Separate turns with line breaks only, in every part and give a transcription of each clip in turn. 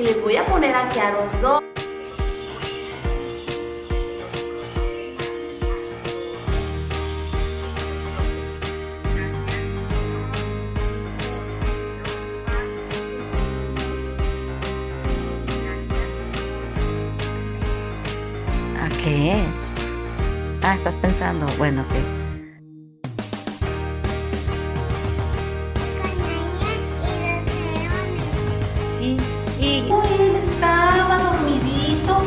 que les voy a poner aquí a los dos.
¿A qué? Ah, estás pensando. Bueno, ok.
Sí, y él estaba dormidito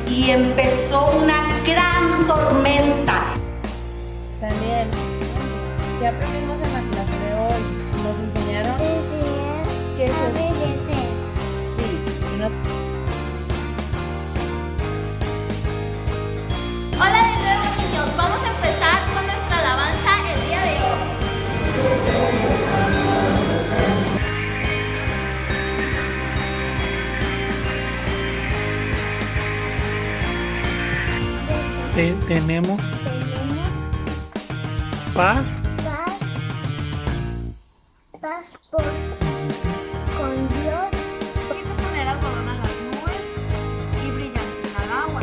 y empezó una gran tormenta.
Daniel, ¿qué aprendimos en la clase de hoy? Nos enseñaron qué es
obedecer.
Sí,
Hola de nuevo, niños, vamos a empezar con nuestra alabanza el día de
Tenemos paz
Paz con Dios.
quise poner algodón a las nubes y brillantina al agua.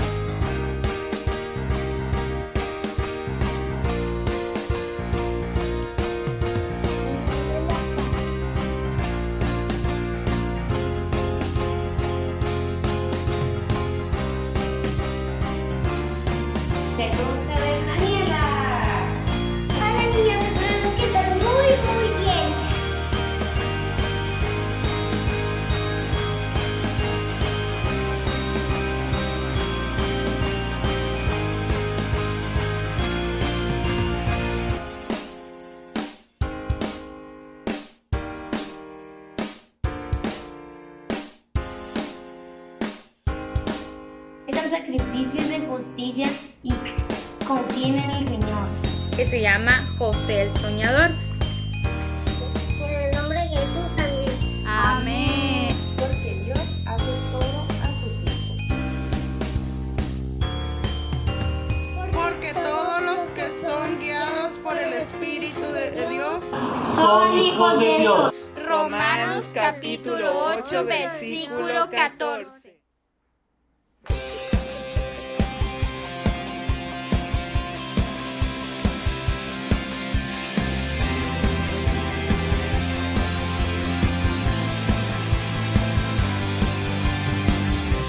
Con ustedes, Daniela.
Hola niños, esperamos que estén muy bien.
Eran sacrificios de justicia y confíen en el Señor.
Que se llama José el Soñador.
En el nombre de Jesús, amén.
Amén.
Porque Dios hace todo a su tiempo.
Porque todos los que son guiados por el Espíritu de Dios
Son hijos de Dios.
Romanos capítulo 8, versículo 14.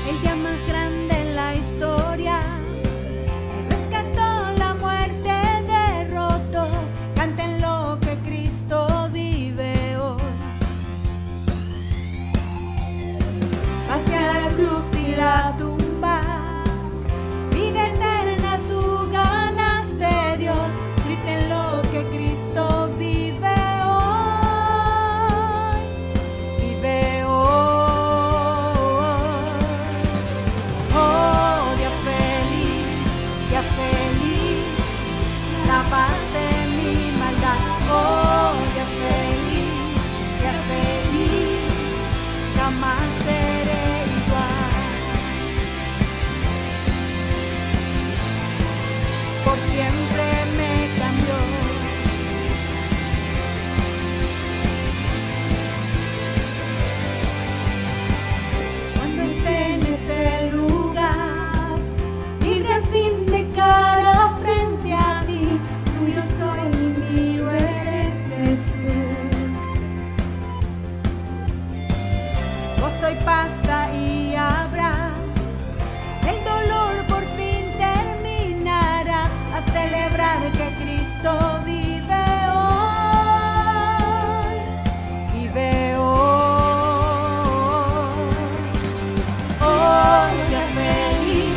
El día más grande en la historia, Él rescató la muerte, derrotó. Canten lo que Cristo vive hoy. Hacia la cruz y la tumba, vida eterna tú ganaste, Dios. Griten lo que Cristo vive hoy. Vive hoy. Oh, día feliz, la paz de mi maldad. Oh, día feliz, jamás seré igual. Por siempre me cambió. Cuando esté en ese lugar, libre al fin de cara frente a ti, tuyo soy y mío eres Jesús. Gozo y paz y habrá, el dolor por fin terminará, a celebrar que Cristo vive hoy. Vive hoy. Oh, día feliz,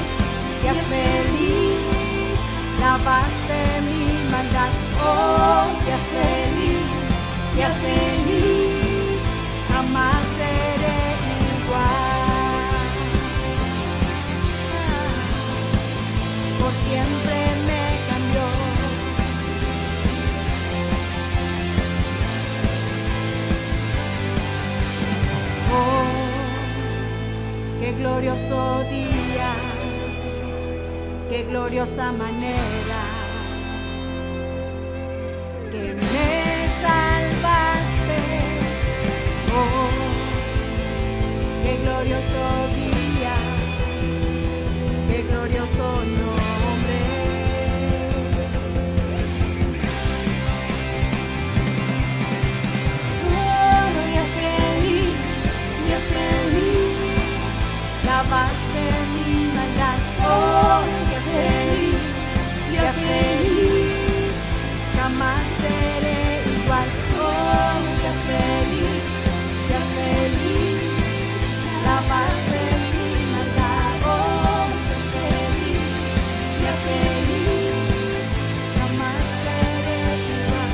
la paz de mi maldad. Oh, día feliz, jamás seré igual. Por siempre me cambió. Oh, qué glorioso día, qué gloriosa manera que me salvaste. Oh, qué glorioso glorioso día, qué glorioso nombre. Oh, día feliz, lavaste mi maldad. Oh, día feliz, jamás seré igual. Oh, día feliz, lavaste mi maldad. Oh, día feliz, jamás seré igual.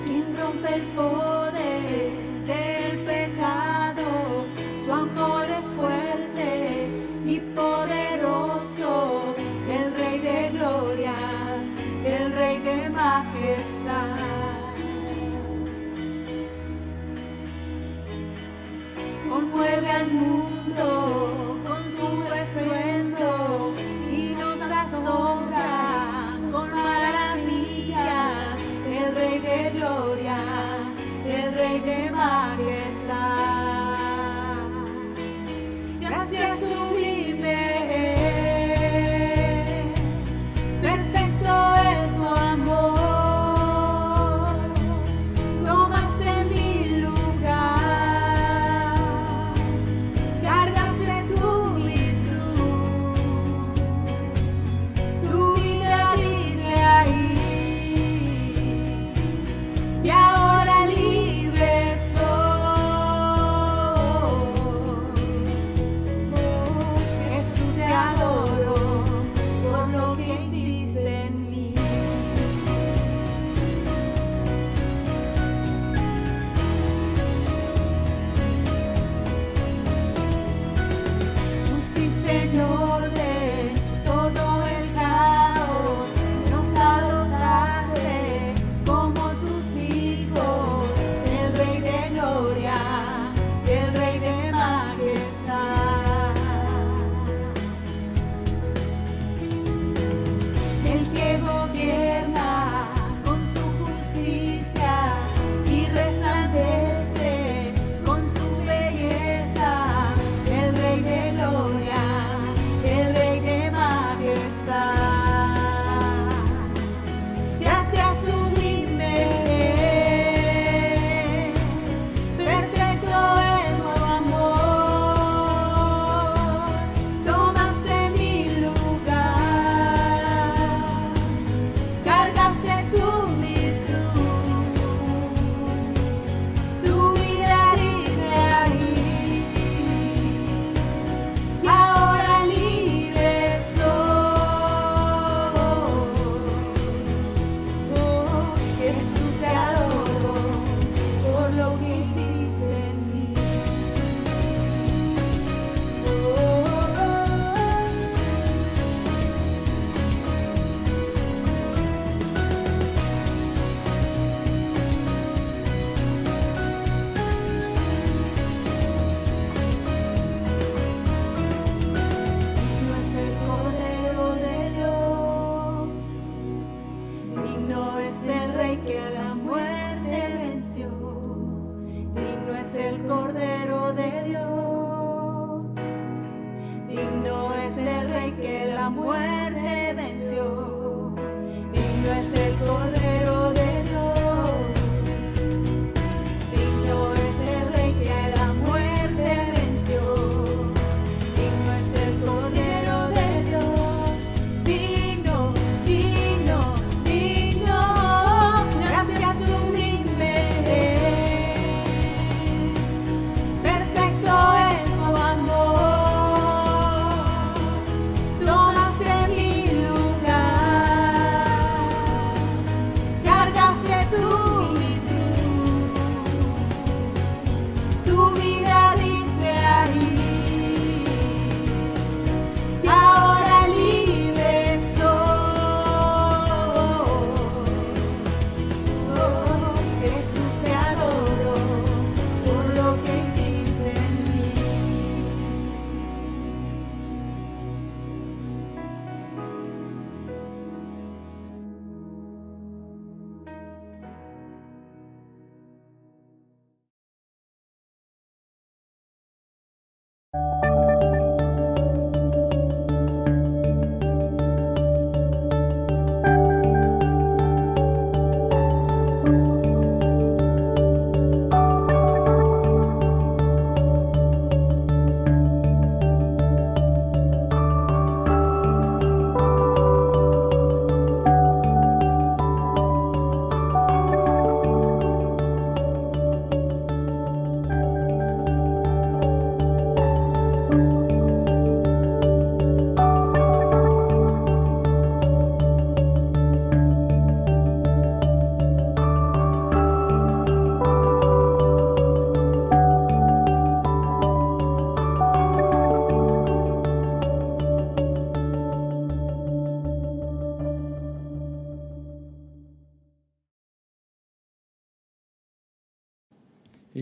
¿Quién rompe el poder del pecado? Su amor es fuerte y poderoso. El Rey de gloria, el Rey de majestad. Conmueve al mundo con su estruendo y nos asombra con maravillas. El Rey de gloria, el Rey de majestad. Gracias sublime es, perfecto es tu amor. Tomaste mi lugar, cargaste tú mi cruz, tu vida diste ahí. Y ahora libre soy. Jesús, te adoro por lo que hiciste en mí. Pusiste en orden todo el caos, nos adoptaste como tus hijos. El Rey de gloria, el Rey de majestad. El que gobierna con su justicia y resplandece con su belleza. El Rey de gloria, el Rey de majestad. Gracias sublime es, perfecto es tu amor. Tomaste mi lugar, cargaste tú mi cruz, tu vida diste ahí. Y ahora libre soy. Oh, Jesús, te adoro por lo que hiciste en mí. Digno es el Cordero de Dios, digno es el Rey que a la muerte venció. Digno es el Cordero de Dios, digno es el Rey que la muerte venció. Digno es el Cordero de Dios, digno es el Rey que a la muerte venció. Digno es el Cordero de Dios, digno, digno, digno. Gracias sublime es, perfecto es tu amor. Tomaste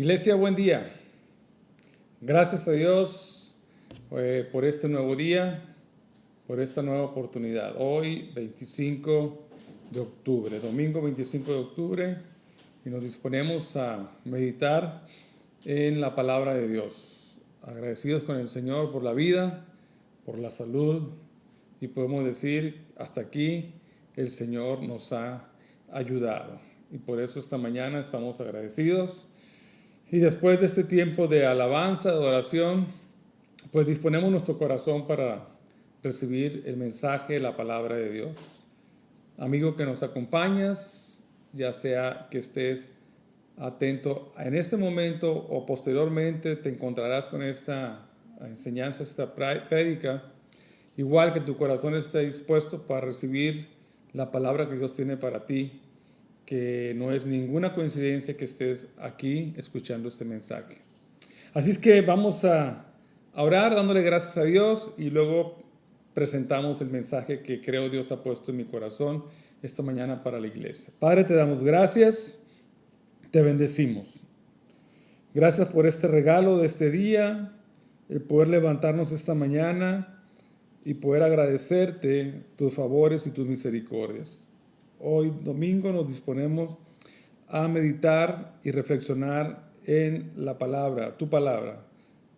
Iglesia, buen día. Gracias a Dios por este nuevo día, por esta nueva oportunidad. Hoy, 25 de octubre, domingo 25 de octubre, y nos disponemos a meditar en la palabra de Dios. Agradecidos con el Señor por la vida, por la salud, y podemos decir, hasta aquí el Señor nos ha ayudado. Y por eso esta mañana estamos agradecidos. Y después de este tiempo de alabanza, de oración, pues disponemos nuestro corazón para recibir el mensaje, la palabra de Dios. Amigo que nos acompañas, ya sea que estés atento en este momento o posteriormente te encontrarás con esta enseñanza, esta prédica, igual que tu corazón esté dispuesto para recibir la palabra que Dios tiene para ti, que no es ninguna coincidencia que estés aquí escuchando este mensaje. Así es que vamos a orar dándole gracias a Dios y luego presentamos el mensaje que creo Dios ha puesto en mi corazón esta mañana para la iglesia. Padre, te damos gracias, te bendecimos. Gracias por este regalo de este día, el poder levantarnos esta mañana y poder agradecerte tus favores y tus misericordias. Hoy, domingo, nos disponemos a meditar y reflexionar en la palabra, tu palabra.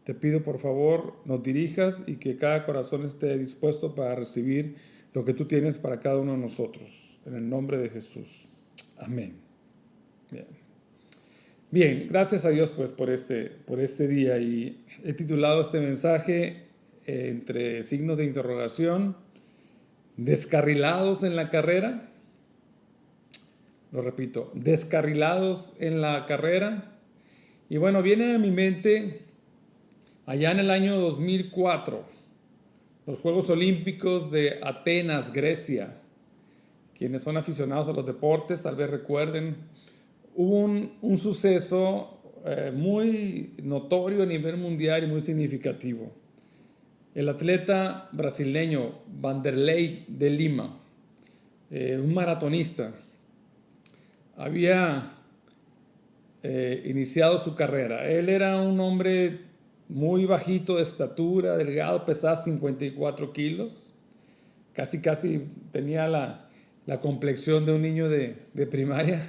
Te pido, por favor, nos dirijas y que cada corazón esté dispuesto para recibir lo que tú tienes para cada uno de nosotros. En el nombre de Jesús. Amén. Bien, gracias a Dios pues, por este día. Y he titulado este mensaje entre signos de interrogación, descarrilados en la carrera. Lo repito, descarrilados en la carrera. Y bueno, viene a mi mente allá en el año 2004, los Juegos Olímpicos de Atenas, Grecia. Quienes son aficionados a los deportes tal vez recuerden, hubo un suceso muy notorio a nivel mundial y muy significativo. El atleta brasileño Vanderlei de Lima, un maratonista, había iniciado su carrera. Él era un hombre muy bajito de estatura, delgado, pesaba 54 kilos, casi tenía la complexión de un niño de primaria,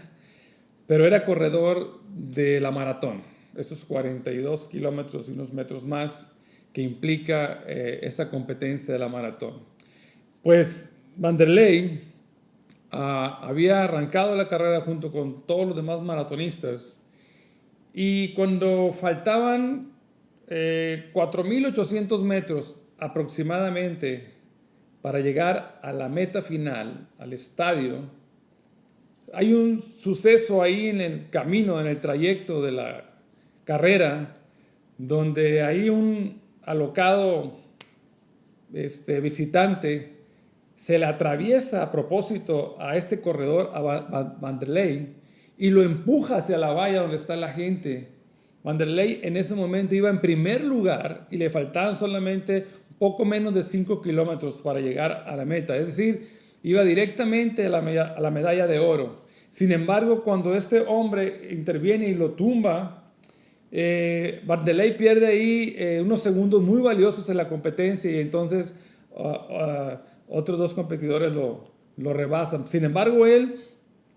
pero era corredor de la maratón, esos 42 kilómetros y unos metros más que implica esa competencia de la maratón. Pues Vanderlei había arrancado la carrera junto con todos los demás maratonistas y cuando faltaban 4.800 metros aproximadamente para llegar a la meta final, al estadio, hay un suceso ahí en el camino, en el trayecto de la carrera, donde hay un alocado visitante se le atraviesa a propósito a este corredor, a Vanderlei, y lo empuja hacia la valla donde está la gente. Vanderlei en ese momento iba en primer lugar y le faltaban solamente poco menos de 5 kilómetros para llegar a la meta. Es decir, iba directamente a la medalla de oro. Sin embargo, cuando este hombre interviene y lo tumba, Vanderlei pierde ahí unos segundos muy valiosos en la competencia y entonces otros dos competidores lo rebasan. Sin embargo, él,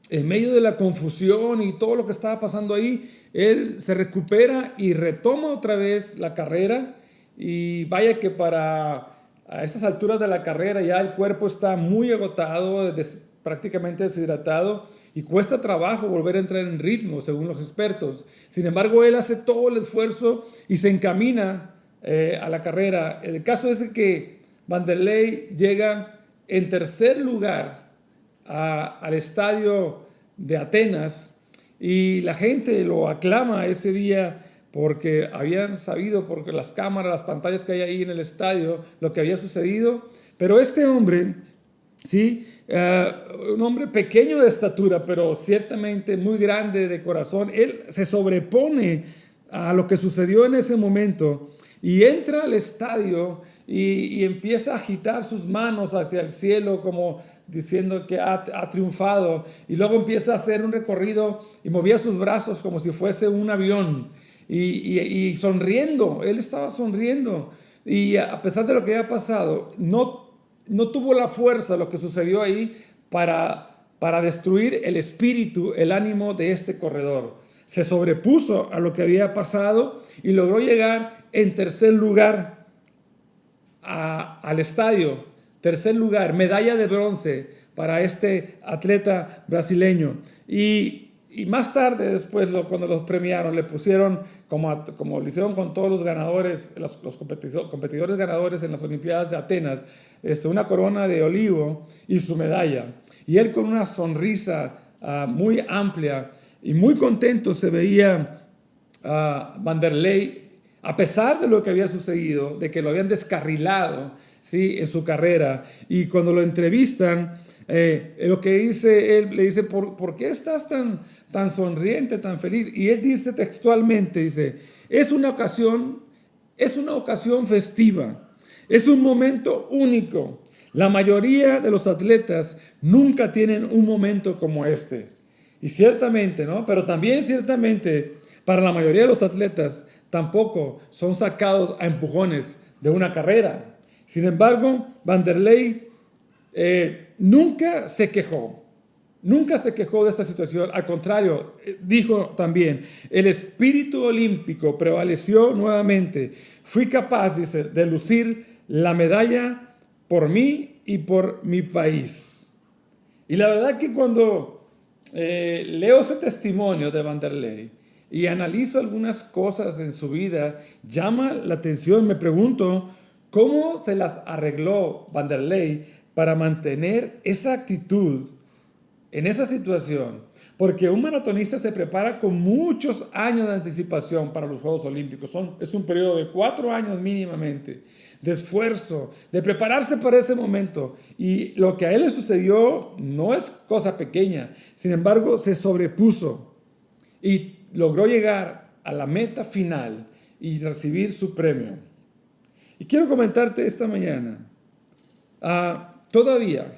en medio de la confusión y todo lo que estaba pasando ahí, él se recupera y retoma otra vez la carrera. Y vaya que a estas alturas de la carrera ya el cuerpo está muy agotado, prácticamente deshidratado, y cuesta trabajo volver a entrar en ritmo, según los expertos. Sin embargo, él hace todo el esfuerzo y se encamina a la carrera. El caso es que Vanderlei llega en tercer lugar al estadio de Atenas y la gente lo aclama ese día porque habían sabido, porque las cámaras, las pantallas que hay ahí en el estadio, lo que había sucedido. Pero este hombre, ¿sí? Un hombre pequeño de estatura, pero ciertamente muy grande de corazón, él se sobrepone a lo que sucedió en ese momento y entra al estadio y empieza a agitar sus manos hacia el cielo como diciendo que ha triunfado, y luego empieza a hacer un recorrido y movía sus brazos como si fuese un avión y sonriendo. Él estaba sonriendo, y a pesar de lo que había pasado, no tuvo la fuerza, lo que sucedió ahí, para destruir el espíritu, el ánimo de este corredor. Se sobrepuso a lo que había pasado y logró llegar en tercer lugar al estadio. Tercer lugar, medalla de bronce para este atleta brasileño. Y más tarde, después, cuando los premiaron, le pusieron, como lo hicieron con todos los ganadores, los competidores ganadores en las Olimpiadas de Atenas, una corona de olivo y su medalla. Y él, con una sonrisa muy amplia y muy contento, se veía Vanderlei, a pesar de lo que había sucedido, de que lo habían descarrilado, ¿sí?, en su carrera. Y cuando lo entrevistan, lo que dice él, le dice, ¿por qué estás tan sonriente, tan feliz? Y él dice textualmente, dice, es una ocasión festiva, es un momento único. La mayoría de los atletas nunca tienen un momento como este. Y ciertamente, ¿no? Pero también ciertamente, para la mayoría de los atletas, tampoco son sacados a empujones de una carrera. Sin embargo, Vanderlei nunca se quejó de esta situación. Al contrario, dijo también, el espíritu olímpico prevaleció nuevamente. Fui capaz, dice, de lucir la medalla por mí y por mi país. Y la verdad que cuando leo ese testimonio de Vanderlei y analizo algunas cosas en su vida, llama la atención. Me pregunto, ¿cómo se las arregló Vanderlei para mantener esa actitud en esa situación? Porque un maratonista se prepara con muchos años de anticipación para los Juegos Olímpicos. Es un periodo de 4 años mínimamente de esfuerzo, de prepararse para ese momento. Y lo que a él le sucedió no es cosa pequeña. Sin embargo, se sobrepuso y logró llegar a la meta final y recibir su premio. Y quiero comentarte esta mañana, todavía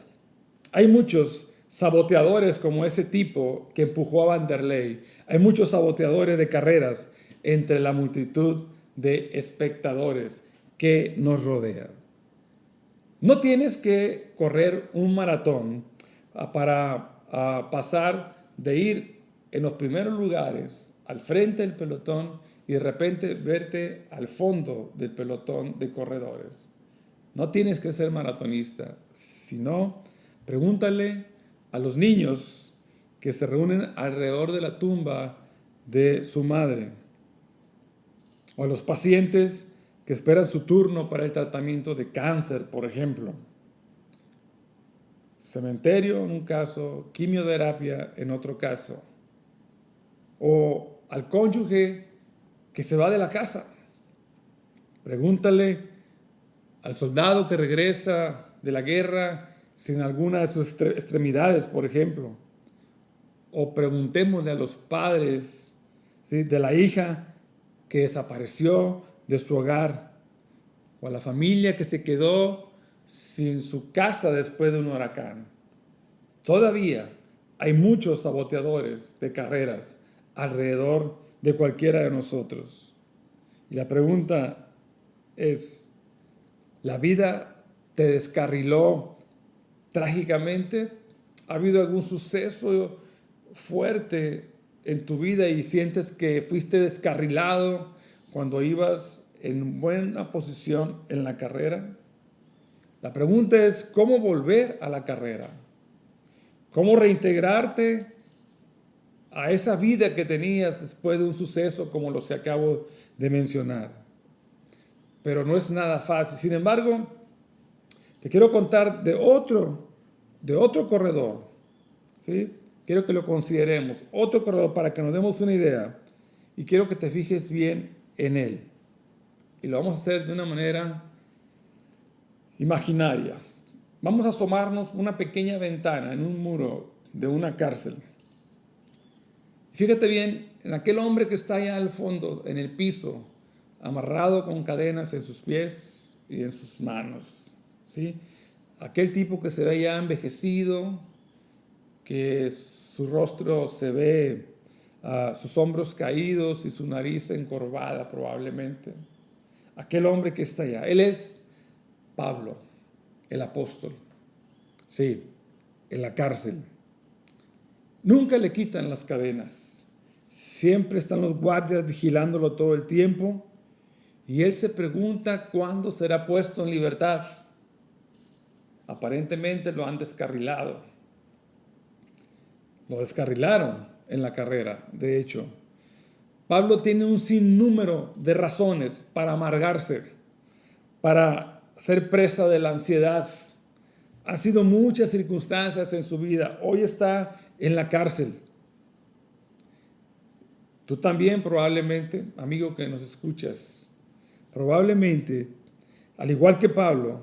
hay muchos saboteadores como ese tipo que empujó a Vanderlei. Hay muchos saboteadores de carreras entre la multitud de espectadores que nos rodean. No tienes que correr un maratón para pasar de ir en los primeros lugares al frente del pelotón y de repente verte al fondo del pelotón de corredores. No tienes que ser maratonista, sino pregúntale a los niños que se reúnen alrededor de la tumba de su madre, o a los pacientes que esperan su turno para el tratamiento de cáncer, por ejemplo. Cementerio en un caso, quimioterapia en otro caso. O al cónyuge que se va de la casa. Pregúntale al soldado que regresa de la guerra sin alguna de sus extremidades, por ejemplo. O preguntémosle a los padres, ¿sí?, de la hija que desapareció de su hogar, o a la familia que se quedó sin su casa después de un huracán. Todavía hay muchos saboteadores de carreras alrededor de cualquiera de nosotros. Y la pregunta es, ¿la vida te descarriló trágicamente? ¿Ha habido algún suceso fuerte en tu vida y sientes que fuiste descarrilado cuando ibas en buena posición en la carrera? La pregunta es, ¿cómo volver a la carrera? ¿Cómo reintegrarte a esa vida que tenías después de un suceso como los que acabo de mencionar? Pero no es nada fácil. Sin embargo, te quiero contar de otro corredor, ¿sí? Quiero que lo consideremos, otro corredor, para que nos demos una idea, y quiero que te fijes bien en él. Y lo vamos a hacer de una manera imaginaria. Vamos a asomarnos una pequeña ventana en un muro de una cárcel. Fíjate bien en aquel hombre que está allá al fondo, en el piso, amarrado con cadenas en sus pies y en sus manos, ¿sí? Aquel tipo que se ve ya envejecido, que su rostro se ve, sus hombros caídos y su nariz encorvada probablemente. Aquel hombre que está allá, él es Pablo, el apóstol, sí, en la cárcel. Nunca le quitan las cadenas, siempre están los guardias vigilándolo todo el tiempo y él se pregunta cuándo será puesto en libertad. Aparentemente lo han descarrilado. Lo descarrilaron en la carrera, de hecho. Pablo tiene un sinnúmero de razones para amargarse, para ser presa de la ansiedad. Han sido muchas circunstancias en su vida. Hoy está en la cárcel. Tú también probablemente, amigo que nos escuchas, probablemente, al igual que Pablo,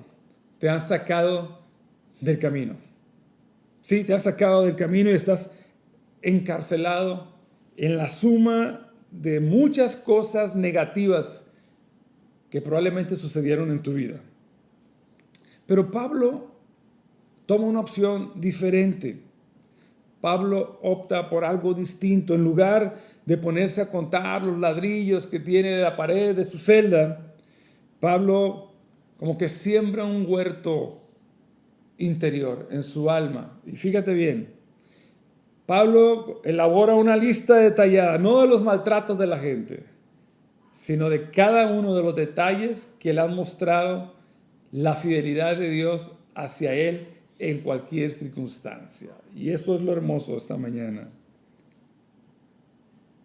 te han sacado del camino. Sí, te han sacado del camino y estás encarcelado en la suma de muchas cosas negativas que probablemente sucedieron en tu vida. Pero Pablo toma una opción diferente. Pablo opta por algo distinto. En lugar de ponerse a contar los ladrillos que tiene la pared de su celda, Pablo como que siembra un huerto interior en su alma. Y fíjate bien, Pablo elabora una lista detallada, no de los maltratos de la gente, sino de cada uno de los detalles que le han mostrado la fidelidad de Dios hacia él en cualquier circunstancia. Y eso es lo hermoso de esta mañana.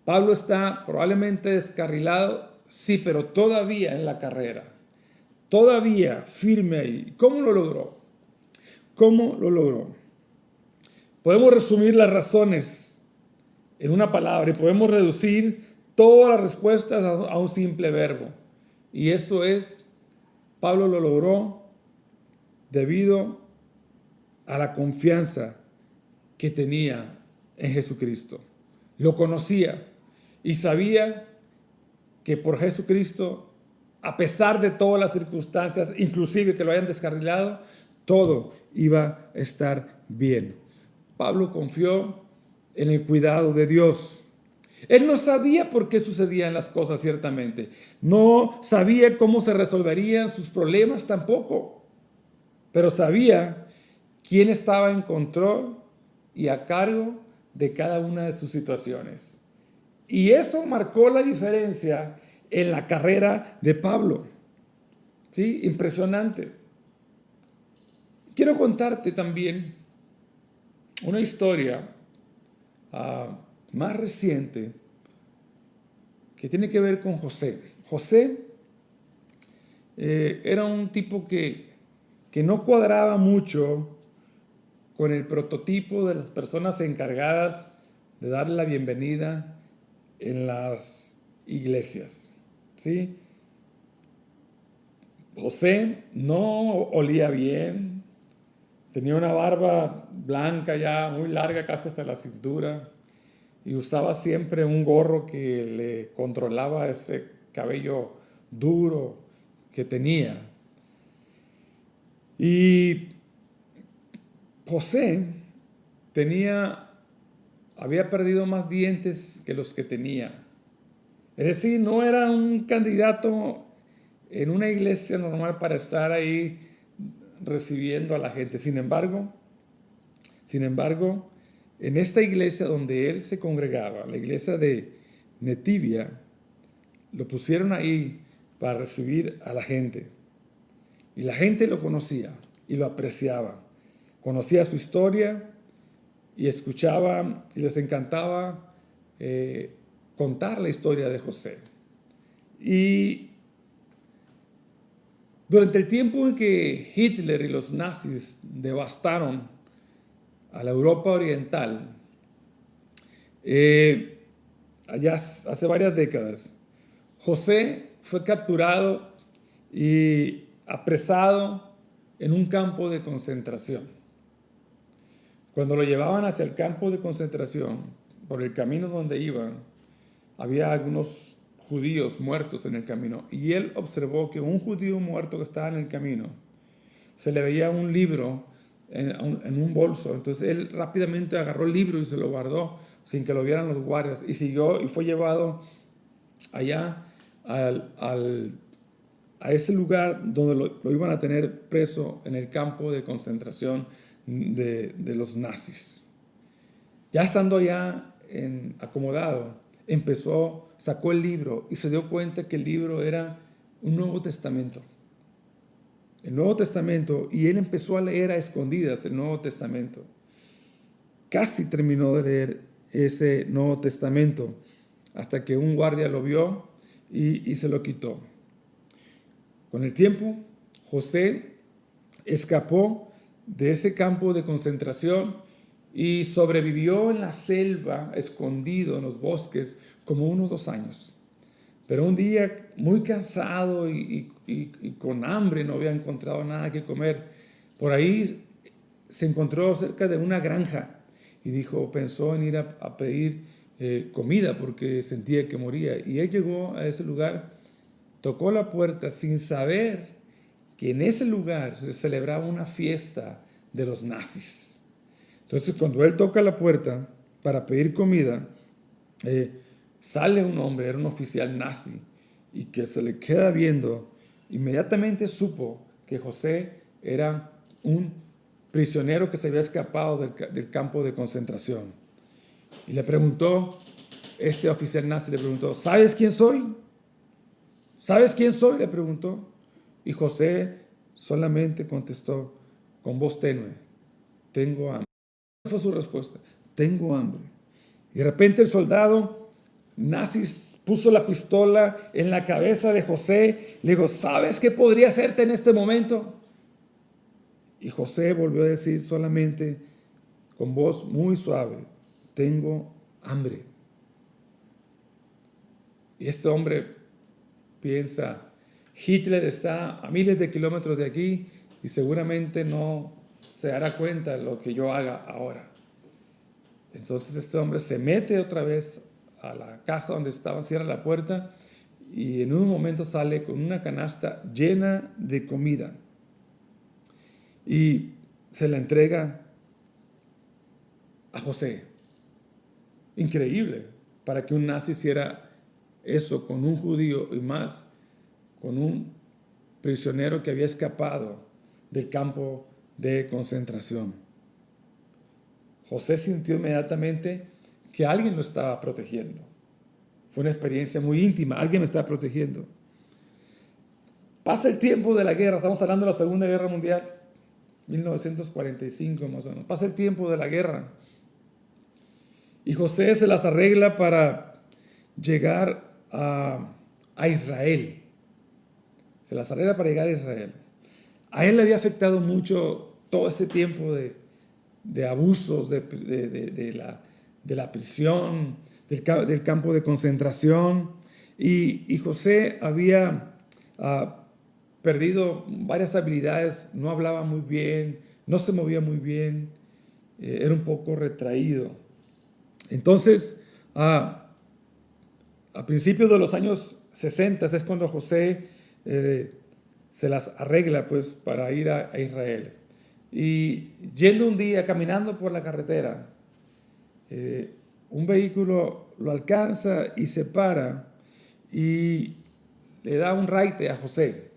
Pablo está probablemente descarrilado, sí, pero todavía en la carrera. Todavía firme ahí. ¿Cómo lo logró? ¿Cómo lo logró? Podemos resumir las razones en una palabra y podemos reducir todas las respuestas a un simple verbo. Y eso es, Pablo lo logró debido a la confianza que tenía en Jesucristo. Lo conocía y sabía que por Jesucristo, a pesar de todas las circunstancias, inclusive que lo hayan descarrilado, todo iba a estar bien. Pablo confió en el cuidado de Dios. Él no sabía por qué sucedían las cosas, ciertamente. No sabía cómo se resolverían sus problemas tampoco. Pero sabía quién estaba en control y a cargo de cada una de sus situaciones. Y eso marcó la diferencia en la carrera de Pablo. ¿Sí? Impresionante. Quiero contarte también una historia más reciente que tiene que ver con José. José era un tipo que no cuadraba mucho con el prototipo de las personas encargadas de darle la bienvenida en las iglesias, ¿sí? José no olía bien, tenía una barba blanca ya muy larga, casi hasta la cintura, y usaba siempre un gorro que le controlaba ese cabello duro que tenía. Y José había perdido más dientes que los que tenía. Es decir, no era un candidato en una iglesia normal para estar ahí recibiendo a la gente. Sin embargo, en esta iglesia donde él se congregaba, la iglesia de Netivia, lo pusieron ahí para recibir a la gente. Y la gente lo conocía y lo apreciaba. Conocía su historia y escuchaba y les encantaba contar la historia de José. Y durante el tiempo en que Hitler y los nazis devastaron a la Europa oriental, allá hace varias décadas, José fue capturado y apresado en un campo de concentración. Cuando lo llevaban hacia el campo de concentración, por el camino donde iban, había algunos judíos muertos en el camino. Y él observó que un judío muerto que estaba en el camino, se le veía un libro en un bolso. Entonces él rápidamente agarró el libro y se lo guardó sin que lo vieran los guardias. Y siguió y fue llevado allá a ese lugar donde lo iban a tener preso en el campo de concentración de los nazis. Ya estando allá acomodado, sacó el libro y se dio cuenta que el libro era un Nuevo Testamento. El Nuevo Testamento, y él empezó a leer a escondidas el Nuevo Testamento. Casi terminó de leer ese Nuevo Testamento hasta que un guardia lo vio y se lo quitó. Con el tiempo, José escapó de ese campo de concentración y sobrevivió en la selva, escondido en los bosques, como 1 o 2 años. Pero un día, muy cansado y con hambre, no había encontrado nada que comer, por ahí se encontró cerca de una granja y pensó en ir a pedir comida porque sentía que moría. Y él llegó a ese lugar, tocó la puerta sin saber que en ese lugar se celebraba una fiesta de los nazis. Entonces, cuando él toca la puerta para pedir comida, sale un hombre, era un oficial nazi, y que se le queda viendo. Inmediatamente supo que José era un prisionero que se había escapado del campo de concentración. Y le preguntó, este oficial nazi le preguntó, ¿sabes quién soy? ¿Sabes quién soy?, le preguntó. Y José solamente contestó con voz tenue, tengo hambre. Esa fue su respuesta, tengo hambre. Y de repente el soldado nazi puso la pistola en la cabeza de José. Le dijo, ¿sabes qué podría hacerte en este momento? Y José volvió a decir solamente con voz muy suave, tengo hambre. Y este hombre piensa, Hitler está a miles de kilómetros de aquí y seguramente no se dará cuenta de lo que yo haga ahora. Entonces este hombre se mete otra vez a la casa donde estaba, cierra la puerta y en un momento sale con una canasta llena de comida y se la entrega a José. Increíble para que un nazi hiciera eso con un judío y más con un prisionero que había escapado del campo de concentración. José sintió inmediatamente que alguien lo estaba protegiendo. Fue una experiencia muy íntima, alguien me estaba protegiendo. Pasa el tiempo de la guerra, estamos hablando de la Segunda Guerra Mundial, 1945 más o menos. Pasa el tiempo de la guerra y José se las arregla para llegar a Israel. Se las arregla para llegar a Israel. A él le había afectado mucho todo ese tiempo de abusos, de la prisión, del campo de concentración. Y José había perdido varias habilidades, no hablaba muy bien, no se movía muy bien, era un poco retraído. Entonces, a principios de los años 60 es cuando José se las arregla pues, para ir a Israel. Y yendo un día, caminando por la carretera, un vehículo lo alcanza y se para y le da un raite a José.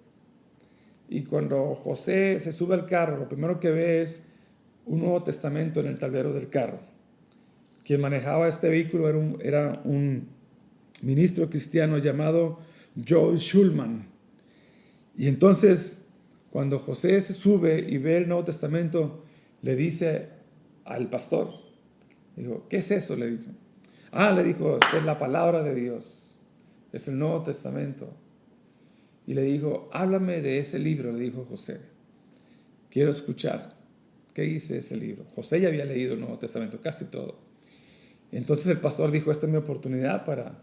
Y cuando José se sube al carro, lo primero que ve es un Nuevo Testamento en el tablero del carro. Quien manejaba este vehículo era un ministro cristiano llamado Joel Schulman. Y entonces, cuando José se sube y ve el Nuevo Testamento, le dice al pastor, dijo, ¿qué es eso?, le dijo. Le dijo, esta es la palabra de Dios, es el Nuevo Testamento. Y le dijo, háblame de ese libro, le dijo José. Quiero escuchar. ¿Qué dice ese libro? José ya había leído el Nuevo Testamento, casi todo. Entonces el pastor dijo, esta es mi oportunidad para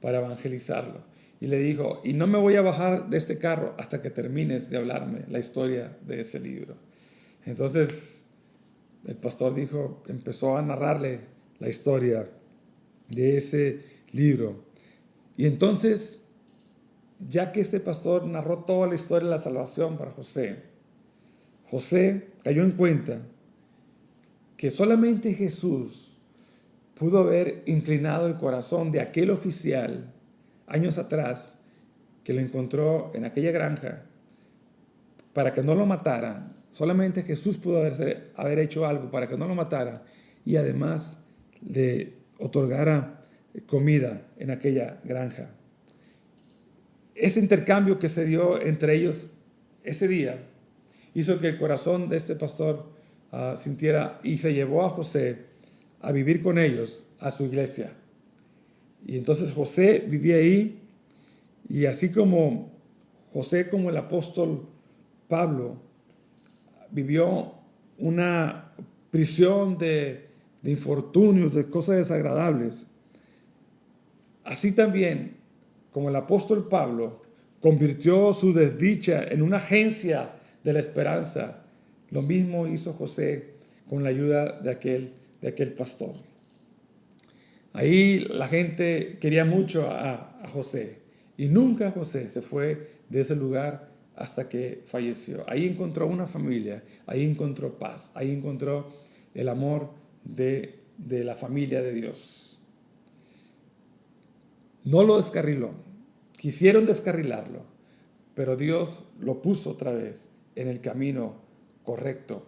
evangelizarlo. Y le dijo, y no me voy a bajar de este carro hasta que termines de hablarme la historia de ese libro. Entonces el pastor empezó a narrarle la historia de ese libro. Y entonces, ya que este pastor narró toda la historia de la salvación para José, José cayó en cuenta que solamente Jesús pudo haber inclinado el corazón de aquel oficial años atrás que lo encontró en aquella granja para que no lo matara. Solamente Jesús pudo haber hecho algo para que no lo matara y además le otorgara comida en aquella granja. Ese intercambio que se dio entre ellos ese día hizo que el corazón de este pastor sintiera y se llevó a José a vivir con ellos a su iglesia. Y entonces José vivía ahí, y así como José, como el apóstol Pablo, vivió una prisión de infortunios, de cosas desagradables, así también como el apóstol Pablo convirtió su desdicha en una agencia de la esperanza, lo mismo hizo José con la ayuda de aquel pastor. Ahí la gente quería mucho a José, y nunca José se fue de ese lugar hasta que falleció. Ahí encontró una familia, ahí encontró paz, ahí encontró el amor de la familia de Dios. No lo descarriló, quisieron descarrilarlo, pero Dios lo puso otra vez en el camino correcto,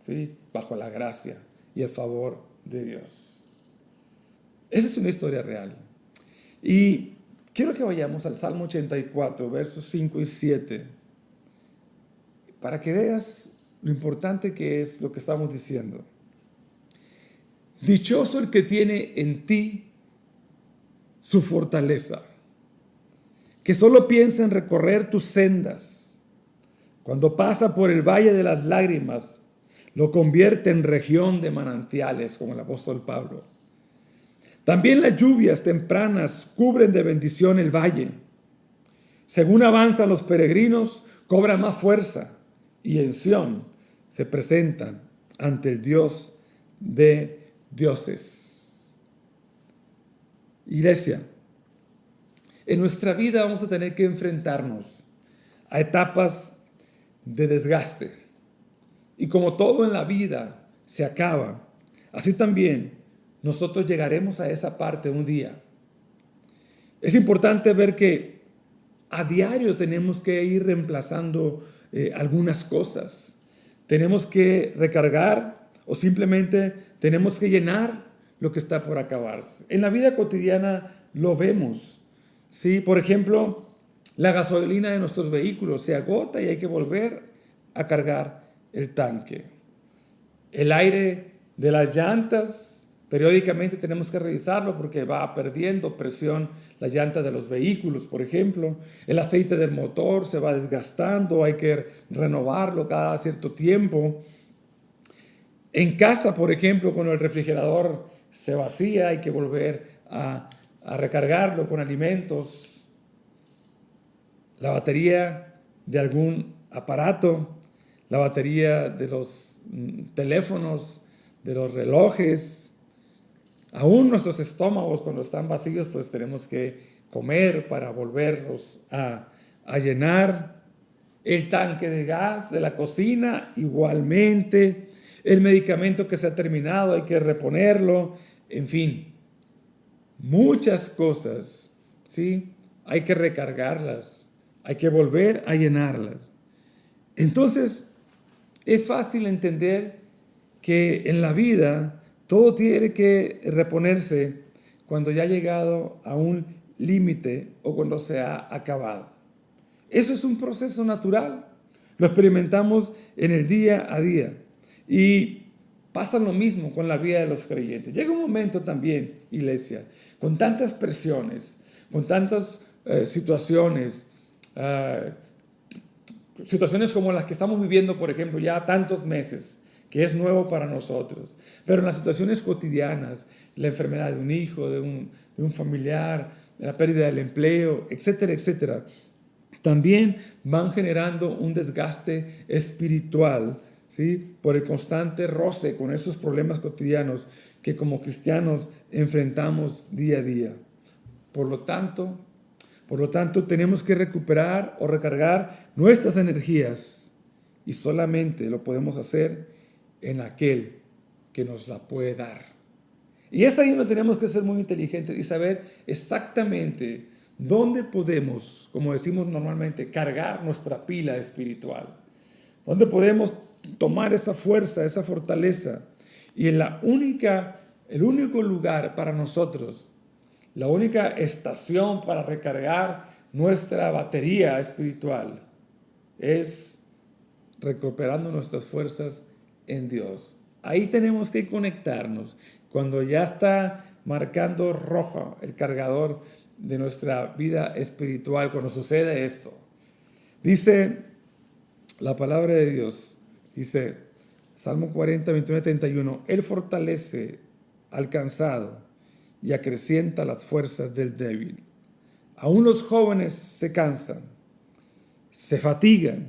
¿sí? Bajo la gracia y el favor de Dios. Esa es una historia real. Y quiero que vayamos al Salmo 84, versos 5 y 7, para que veas lo importante que es lo que estamos diciendo. Dichoso el que tiene en ti su fortaleza, que solo piensa en recorrer tus sendas. Cuando pasa por el valle de las lágrimas, lo convierte en región de manantiales, como el apóstol Pablo. También las lluvias tempranas cubren de bendición el valle. Según avanzan los peregrinos, cobra más fuerza, y en Sión se presentan ante el Dios de dioses. Iglesia, en nuestra vida vamos a tener que enfrentarnos a etapas de desgaste. Y como todo en la vida se acaba, así también nosotros llegaremos a esa parte un día. Es importante ver que a diario tenemos que ir reemplazando algunas cosas. Tenemos que recargar o simplemente tenemos que llenar lo que está por acabarse. En la vida cotidiana lo vemos, ¿sí? Por ejemplo, la gasolina de nuestros vehículos se agota y hay que volver a cargar el tanque. El aire de las llantas, periódicamente tenemos que revisarlo porque va perdiendo presión la llanta de los vehículos, por ejemplo. El aceite del motor se va desgastando, hay que renovarlo cada cierto tiempo. En casa, por ejemplo, cuando el refrigerador se vacía, hay que volver a recargarlo con alimentos. La batería de algún aparato, la batería de los teléfonos, de los relojes, aún nuestros estómagos cuando están vacíos, pues tenemos que comer para volverlos a llenar. El tanque de gas de la cocina igualmente. El medicamento que se ha terminado hay que reponerlo. En fin, muchas cosas, ¿sí? Hay que recargarlas, hay que volver a llenarlas. Entonces, es fácil entender que en la vida todo tiene que reponerse cuando ya ha llegado a un límite o cuando se ha acabado. Eso es un proceso natural. Lo experimentamos en el día a día. Y pasa lo mismo con la vida de los creyentes. Llega un momento también, iglesia, con tantas presiones, con tantas situaciones como las que estamos viviendo, por ejemplo, ya tantos meses, que es nuevo para nosotros. Pero en las situaciones cotidianas, la enfermedad de un hijo, de un familiar, la pérdida del empleo, etcétera, etcétera, también van generando un desgaste espiritual, ¿sí? Por el constante roce con esos problemas cotidianos que como cristianos enfrentamos día a día. Por lo tanto, Por lo tanto, tenemos que recuperar o recargar nuestras energías y solamente lo podemos hacer en aquel que nos la puede dar. Y es ahí donde tenemos que ser muy inteligentes y saber exactamente dónde podemos, como decimos normalmente, cargar nuestra pila espiritual. Dónde podemos tomar esa fuerza, esa fortaleza. Y el único lugar para nosotros, la única estación para recargar nuestra batería espiritual es recuperando nuestras fuerzas en Dios. Ahí tenemos que conectarnos. Cuando ya está marcando rojo el cargador de nuestra vida espiritual, cuando sucede esto. Dice la palabra de Dios, dice Salmo 40, 21, 31, Él fortalece al cansado y acrecienta las fuerzas del débil. Aún los jóvenes se cansan, se fatigan,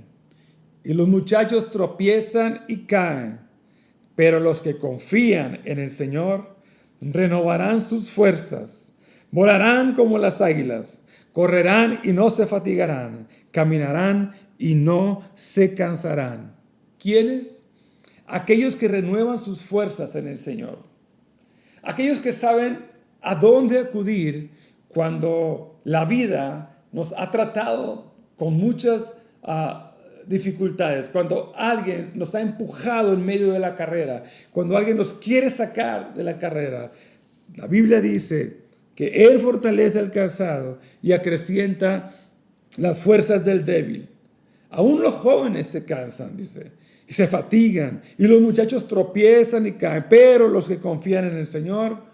y los muchachos tropiezan y caen. Pero los que confían en el Señor renovarán sus fuerzas, volarán como las águilas, correrán y no se fatigarán, caminarán y no se cansarán. ¿Quiénes? Aquellos que renuevan sus fuerzas en el Señor. Aquellos que saben a dónde acudir cuando la vida nos ha tratado con muchas dificultades, cuando alguien nos ha empujado en medio de la carrera, cuando alguien nos quiere sacar de la carrera. La Biblia dice que Él fortalece al cansado y acrecienta las fuerzas del débil. Aún los jóvenes se cansan, dice, y se fatigan, y los muchachos tropiezan y caen, pero los que confían en el Señor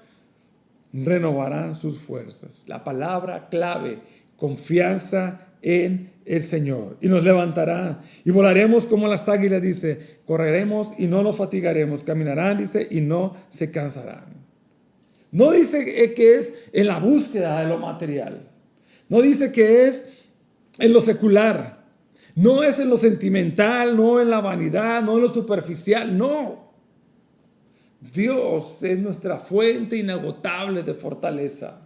renovarán sus fuerzas. La palabra clave, confianza en el Señor, y nos levantará y volaremos como las águilas, dice, correremos y no nos fatigaremos, caminarán, dice, y no se cansarán. No dice que es en la búsqueda de lo material, no dice que es en lo secular, no es en lo sentimental, no en la vanidad, no en lo superficial, no. Dios es nuestra fuente inagotable de fortaleza.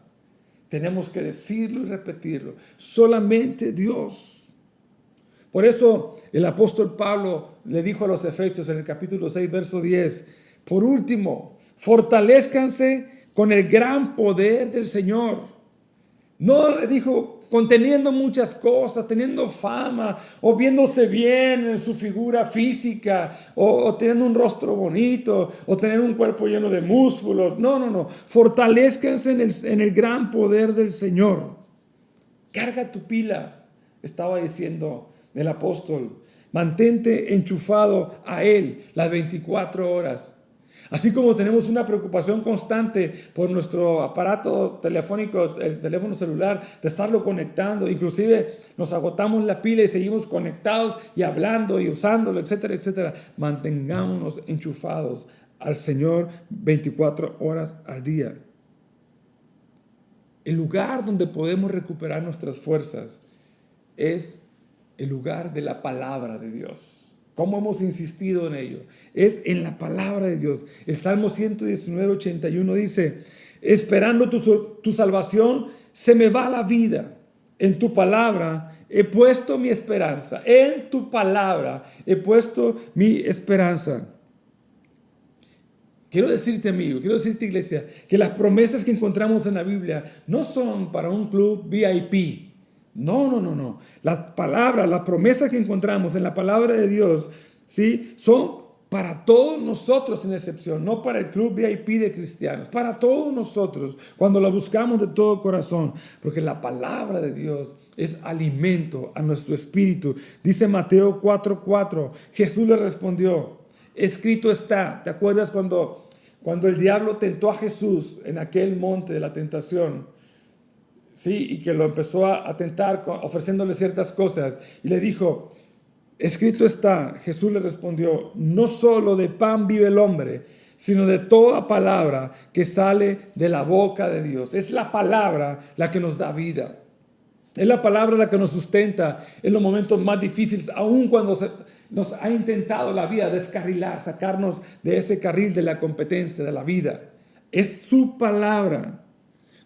Tenemos que decirlo y repetirlo. Solamente Dios. Por eso el apóstol Pablo le dijo a los Efesios en el capítulo 6, verso 10, por último, fortalezcanse con el gran poder del Señor. No le dijo conteniendo muchas cosas, teniendo fama, o viéndose bien en su figura física, o teniendo un rostro bonito, o tener un cuerpo lleno de músculos. No. Fortalezcanse en el gran poder del Señor. Carga tu pila, estaba diciendo el apóstol. Mantente enchufado a Él las 24 horas. Así como tenemos una preocupación constante por nuestro aparato telefónico, el teléfono celular, de estarlo conectando, inclusive nos agotamos la pila y seguimos conectados y hablando y usándolo, etcétera, etcétera. Mantengámonos enchufados al Señor 24 horas al día. El lugar donde podemos recuperar nuestras fuerzas es el lugar de la palabra de Dios. ¿Cómo hemos insistido en ello? Es en la palabra de Dios. El Salmo 119, 81 dice, esperando tu salvación, se me va la vida. En tu palabra he puesto mi esperanza. En tu palabra he puesto mi esperanza. Quiero decirte, amigo, quiero decirte, iglesia, que las promesas que encontramos en la Biblia no son para un club VIP. No. Las palabras, las promesas que encontramos en la palabra de Dios, ¿sí?, son para todos nosotros sin excepción, no para el club VIP de cristianos, para todos nosotros cuando la buscamos de todo corazón, porque la palabra de Dios es alimento a nuestro espíritu. Dice Mateo 4:4, Jesús le respondió, escrito está. ¿Te acuerdas cuando el diablo tentó a Jesús en aquel monte de la tentación? Sí, y que lo empezó a tentar ofreciéndole ciertas cosas. Y le dijo, escrito está. Jesús le respondió, no solo de pan vive el hombre, sino de toda palabra que sale de la boca de Dios. Es la palabra la que nos da vida. Es la palabra la que nos sustenta en los momentos más difíciles, aun cuando nos ha intentado la vida descarrilar, sacarnos de ese carril de la competencia de la vida. Es su palabra.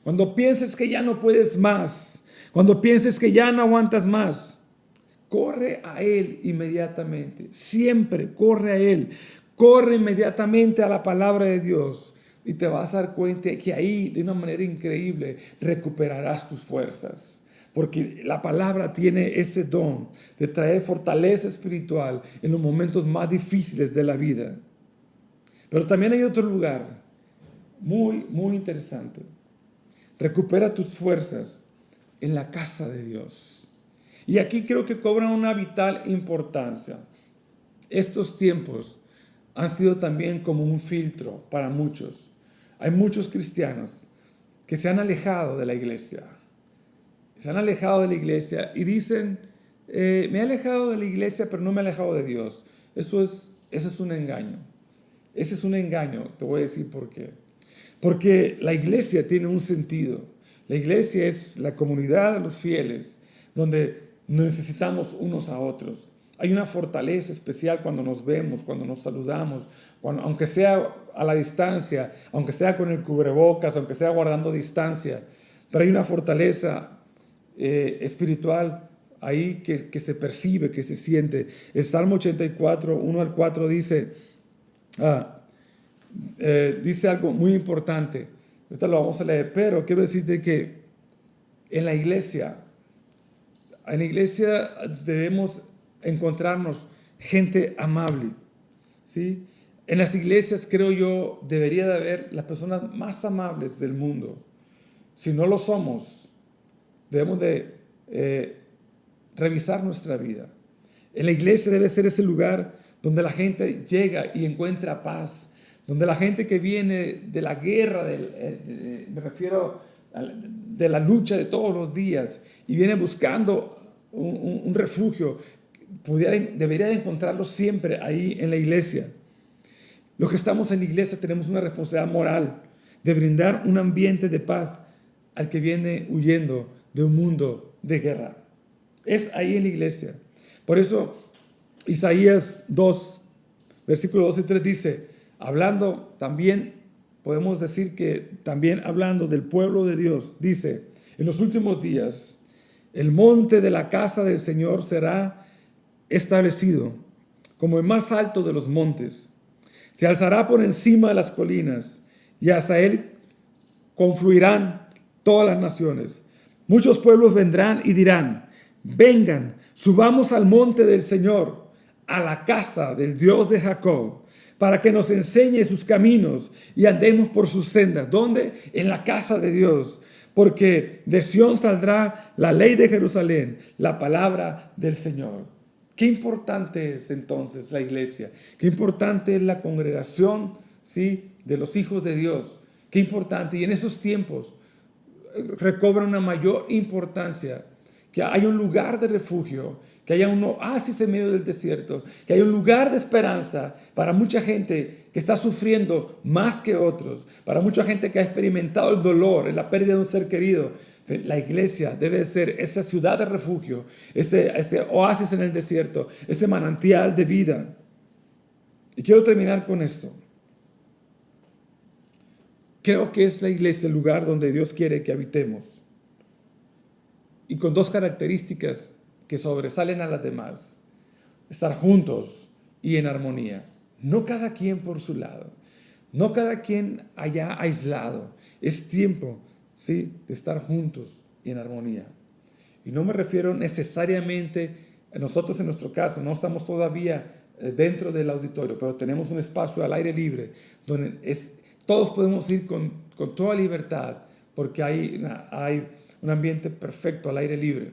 Cuando pienses que ya no puedes más, Cuando pienses que ya no aguantas más, corre a Él inmediatamente. Siempre corre a Él. Corre inmediatamente a la palabra de Dios y te vas a dar cuenta que ahí, de una manera increíble, recuperarás tus fuerzas. Porque la palabra tiene ese don de traer fortaleza espiritual en los momentos más difíciles de la vida. Pero también hay otro lugar muy, muy interesante. Recupera tus fuerzas en la casa de Dios. Y aquí creo que cobran una vital importancia. Estos tiempos han sido también como un filtro para muchos. Hay muchos cristianos que se han alejado de la iglesia. Se han alejado de la iglesia y dicen, me he alejado de la iglesia, pero no me he alejado de Dios. Ese es un engaño. Ese es un engaño. Te voy a decir por qué. Porque la iglesia tiene un sentido. La iglesia es la comunidad de los fieles, donde necesitamos unos a otros. Hay una fortaleza especial cuando nos vemos, cuando nos saludamos, aunque sea a la distancia, aunque sea con el cubrebocas, aunque sea guardando distancia. Pero hay una fortaleza espiritual ahí que se percibe, que se siente. El Salmo 84, 1 al 4 dice algo muy importante. Ahorita lo vamos a leer, pero quiero decirte que en la iglesia debemos encontrarnos gente amable, ¿sí? En las iglesias, creo yo, debería de haber las personas más amables del mundo. Si no lo somos, debemos de revisar nuestra vida. En la iglesia debe ser ese lugar donde la gente llega y encuentra paz, donde la gente que viene de la guerra, me refiero de la lucha de todos los días y viene buscando un refugio, debería de encontrarlo siempre ahí en la iglesia. Los que estamos en la iglesia tenemos una responsabilidad moral de brindar un ambiente de paz al que viene huyendo de un mundo de guerra. Es ahí en la iglesia. Por eso Isaías 2, versículos 2 y 3 dice, hablando también, podemos decir que también hablando del pueblo de Dios, dice, en los últimos días, el monte de la casa del Señor será establecido como el más alto de los montes. Se alzará por encima de las colinas y hacia él confluirán todas las naciones. Muchos pueblos vendrán y dirán, vengan, subamos al monte del Señor, a la casa del Dios de Jacob, para que nos enseñe sus caminos y andemos por sus sendas. ¿Dónde? En la casa de Dios. Porque de Sión saldrá la ley de Jerusalén, la palabra del Señor. Qué importante es entonces la iglesia. Qué importante es la congregación, ¿sí?, de los hijos de Dios. Qué importante. Y en esos tiempos recobra una mayor importancia que haya un lugar de refugio, que haya un oasis en medio del desierto, que haya un lugar de esperanza para mucha gente que está sufriendo más que otros, para mucha gente que ha experimentado el dolor, la pérdida de un ser querido. La iglesia debe ser esa ciudad de refugio, ese oasis en el desierto, ese manantial de vida. Y quiero terminar con esto. Creo que es la iglesia el lugar donde Dios quiere que habitemos. Y con dos características que sobresalen a las demás. Estar juntos y en armonía. No cada quien por su lado. No cada quien allá aislado. Es tiempo, ¿sí?, de estar juntos y en armonía. Y no me refiero necesariamente a nosotros en nuestro caso. No estamos todavía dentro del auditorio, pero tenemos un espacio al aire libre donde todos podemos ir con toda libertad porque hay un ambiente perfecto al aire libre.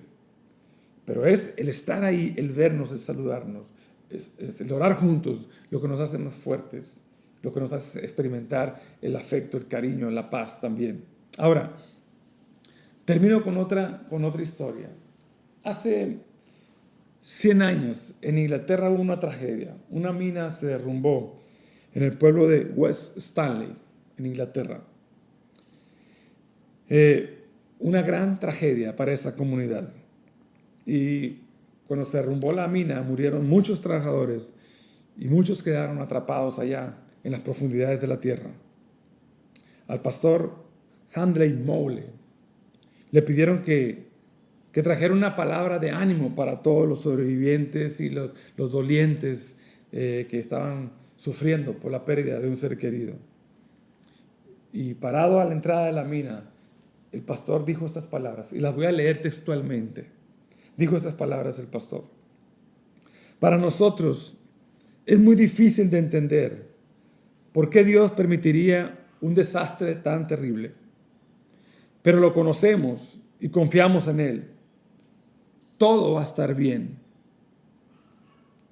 Pero es el estar ahí, el vernos, el saludarnos, es el orar juntos lo que nos hace más fuertes, lo que nos hace experimentar el afecto, el cariño, la paz también. Ahora, termino con otra historia. Hace 100 años en Inglaterra hubo una tragedia. Una mina se derrumbó en el pueblo de West Stanley, en Inglaterra. Una gran tragedia para esa comunidad. Y cuando se derrumbó la mina, murieron muchos trabajadores y muchos quedaron atrapados allá en las profundidades de la tierra. Al pastor Handley Mowley le pidieron que que trajera una palabra de ánimo para todos los sobrevivientes y los dolientes que estaban sufriendo por la pérdida de un ser querido. Y parado a la entrada de la mina, el pastor dijo estas palabras, y las voy a leer textualmente. Dijo estas palabras el pastor: para nosotros es muy difícil de entender por qué Dios permitiría un desastre tan terrible, pero lo conocemos y confiamos en Él. Todo va a estar bien.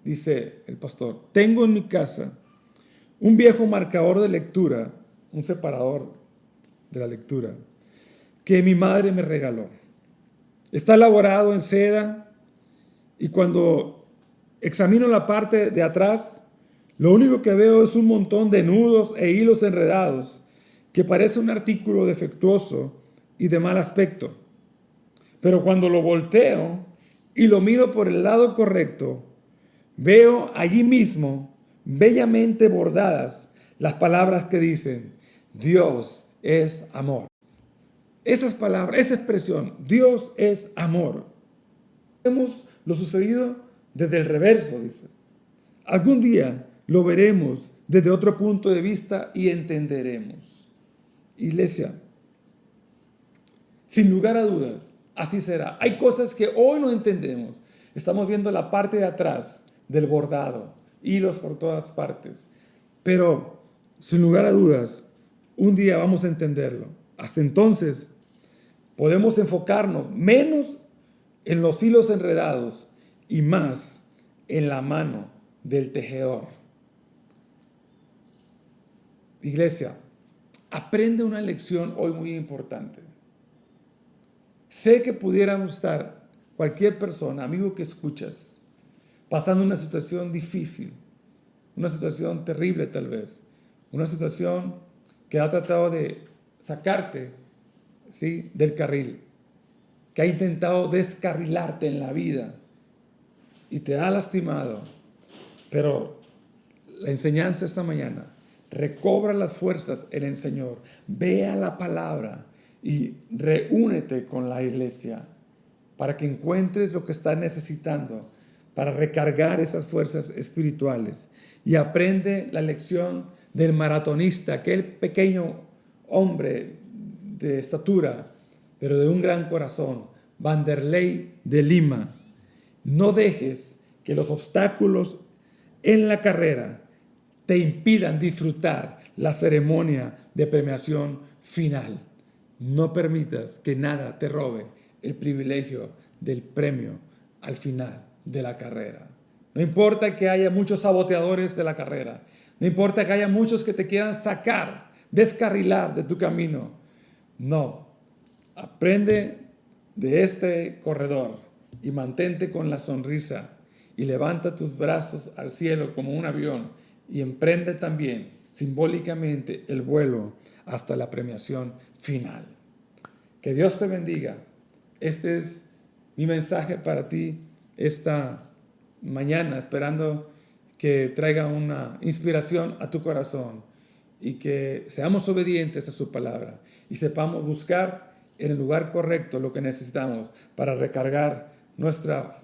Dice el pastor: tengo en mi casa un viejo marcador de lectura, un separador de la lectura, que mi madre me regaló. Está elaborado en seda y cuando examino la parte de atrás, lo único que veo es un montón de nudos e hilos enredados que parece un artículo defectuoso y de mal aspecto. Pero cuando lo volteo y lo miro por el lado correcto, veo allí mismo, bellamente bordadas, las palabras que dicen: Dios es amor. Esas palabras, esa expresión, Dios es amor. Vemos lo sucedido desde el reverso, dice. Algún día lo veremos desde otro punto de vista y entenderemos. Iglesia, sin lugar a dudas, así será. Hay cosas que hoy no entendemos. Estamos viendo la parte de atrás del bordado, hilos por todas partes. Pero, sin lugar a dudas, un día vamos a entenderlo. Hasta entonces, podemos enfocarnos menos en los hilos enredados y más en la mano del tejedor. Iglesia, aprende una lección hoy muy importante. Sé que pudiéramos estar, cualquier persona, amigo que escuchas, pasando una situación difícil, una situación terrible tal vez, una situación que ha tratado de sacarte, ¿sí?, del carril, que ha intentado descarrilarte en la vida y te ha lastimado. Pero la enseñanza esta mañana: recobra las fuerzas en el Señor, ve a la palabra y reúnete con la iglesia para que encuentres lo que estás necesitando para recargar esas fuerzas espirituales, y aprende la lección del maratonista, aquel pequeño hombre de estatura, pero de un gran corazón, Vanderlei de Lima. No dejes que los obstáculos en la carrera te impidan disfrutar la ceremonia de premiación final. No permitas que nada te robe el privilegio del premio al final de la carrera. No importa que haya muchos saboteadores de la carrera, no importa que haya muchos que te quieran sacar, descarrilar de tu camino. No, aprende de este corredor y mantente con la sonrisa y levanta tus brazos al cielo como un avión y emprende también simbólicamente el vuelo hasta la premiación final. Que Dios te bendiga. Este es mi mensaje para ti esta mañana, esperando que traiga una inspiración a tu corazón y que seamos obedientes a su palabra y sepamos buscar en el lugar correcto lo que necesitamos para recargar nuestra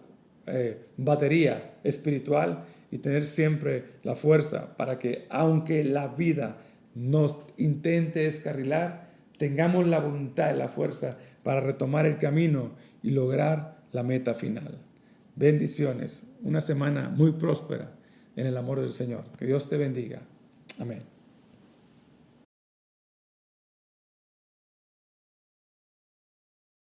batería espiritual y tener siempre la fuerza para que, aunque la vida nos intente descarrilar, tengamos la voluntad y la fuerza para retomar el camino y lograr la meta final. Bendiciones, una semana muy próspera en el amor del Señor. Que Dios te bendiga. Amén.